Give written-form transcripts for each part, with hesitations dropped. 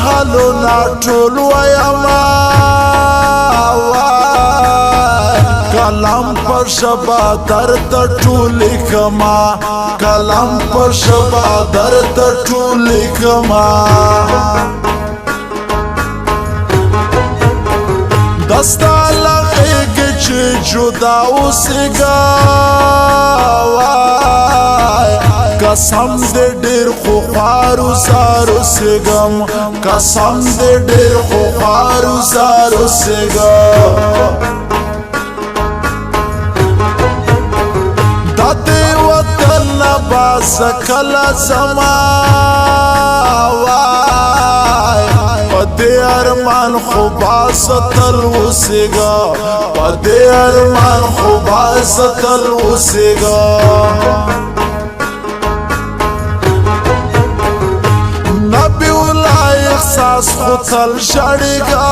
حالو نا ټول ویما کلام پر شبا درد ټول کما کلام پر شبا درد ټول کما دستا لغیگ چه جدا اوسیگا قسم دے ډیر خو خارو زارو سیگم قسم دے ډیر خو خارو زارو سیگا داتے وطن نباز کلا زمان پدے ارمان خوبا ستل وسیگا پدے ارمان خوبا ستل وسیگا نبی اولائی احساس خودل شڑیگا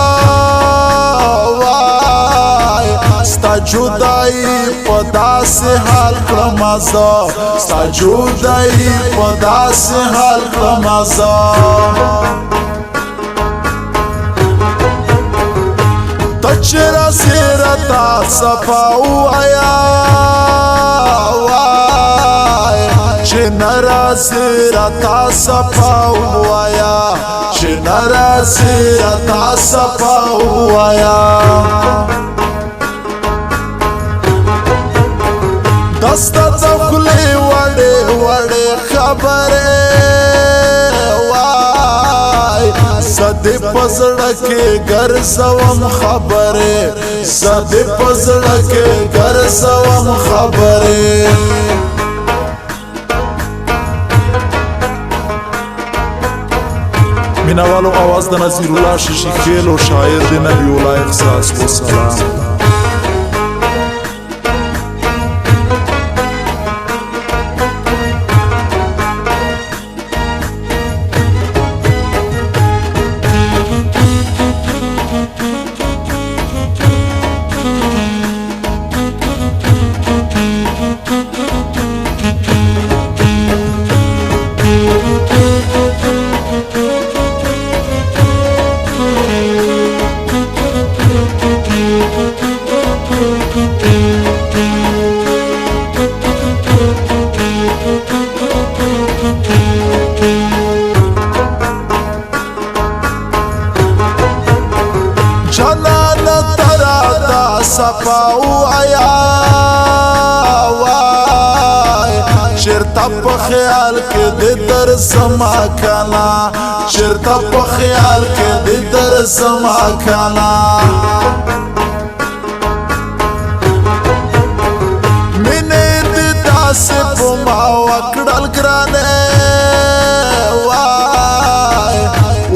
ستا جدائی پدا سے حال کرمازا ستا جدائی پدا سے حال کرمازا تچرا سیرتا صفاو آیا چه نرازی رتا صفاو آیا چه نرازی رتا صفاو آیا دستا تخلی وڑی وڑی خبره زدی پزڑکے گرزوم خبرے زدی پزڑکے گرزوم خبرے مینوالو آواز دا نظیر اللہ ششی کھیل و شاعر دی نبی اللہ احساس و سلام جنان ترادا صفاو آیا چرتا پا خیال کے دی در زما کانا چرتا پا خیال کے دی در زما کانا مینے دی داسی پما وکڑل گرانے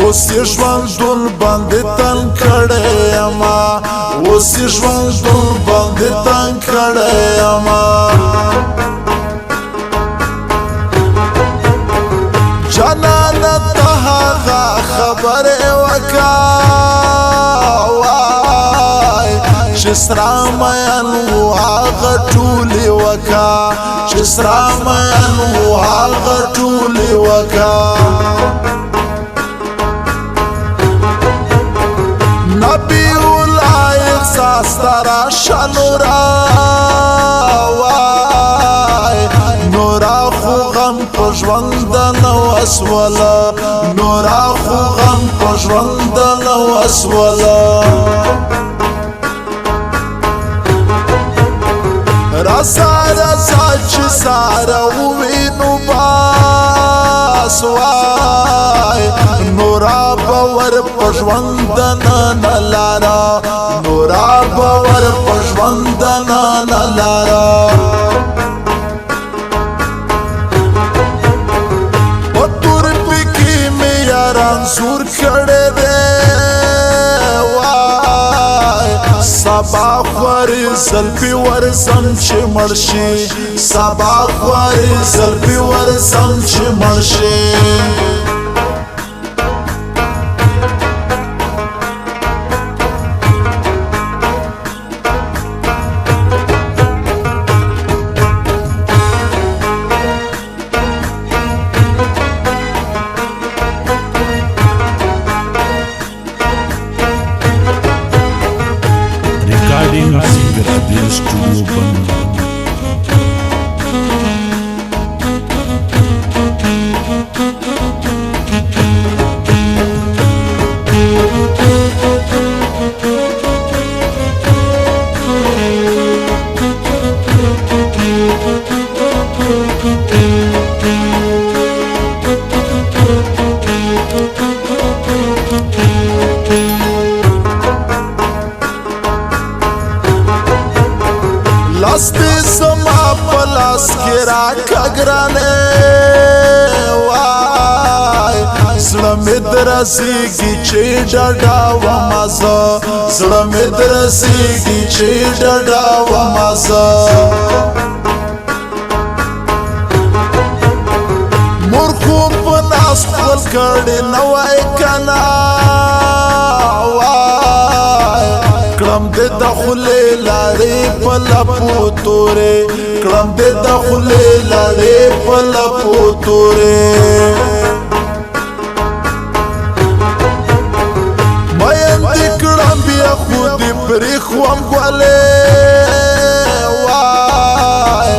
اوسی ژوندون باندې تن کړی یما اوسی ژوندون باندې تن کړی یما جانانه ته هغه خبرې وکړه چې سره مین و هغه ټولې وکړه چې سره مین و هغه ټولې وکړه نبی اولائی احساس ترا شنورا نورا خو غم پژوندن واسولا نورا خو غم پژوندن واسولا رسا رسا چی سارا وینو باسوائی نورا باور پژوندن نلارا نورا باور پژوندن نلارا پتور پکی می یاران زور کڑے دے سبا خواری زلپی ورزم چی مرشی سبا خواری زلپی ورزم چی مرشی recording singer दिल स्टूडियो बंद। لاستی زما پلاس کی راکا گرانے وای زړه مې درسیږي چې ډډا وما زه زړه مې درسیږي چې ډډا وما زه مور خو په ناس خپل کړی نه وای کنه کلم دے دخلے لاڑے پلا پوتورے کلم دے دخلے لاڑے پلا پوتورے مین دی کلم بیا خودی پری خوام گوالے وای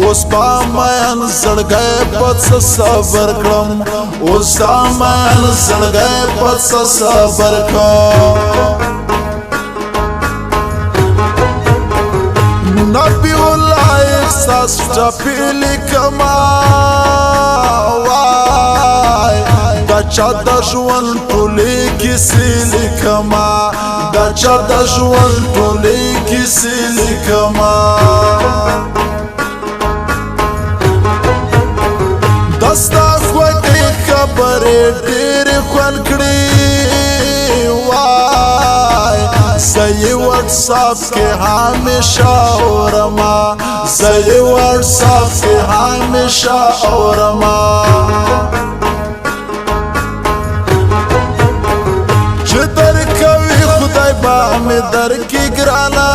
اوس با مین زڑگئے پت صبر کلم اوس با مین زڑگئے پت صبر کلم نبی اللہ احساس چپیلی کما وای دا چا دا جوان ٹولی کسی لکما دا چا دا جوان ٹولی کسی لکما دستا خوکی خبری دیر خوان کری زی واتساپ کے ہمیشہ اورما زی واتساپ کے ہمیشہ اورما چه در کوي خدای با می در کی گرانا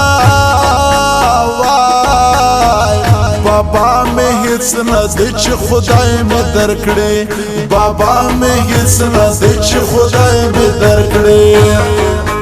وای بابا می هیڅ نه دی چې خدای می درکړي بابا می هیڅ نه دی چې خدای می درکړي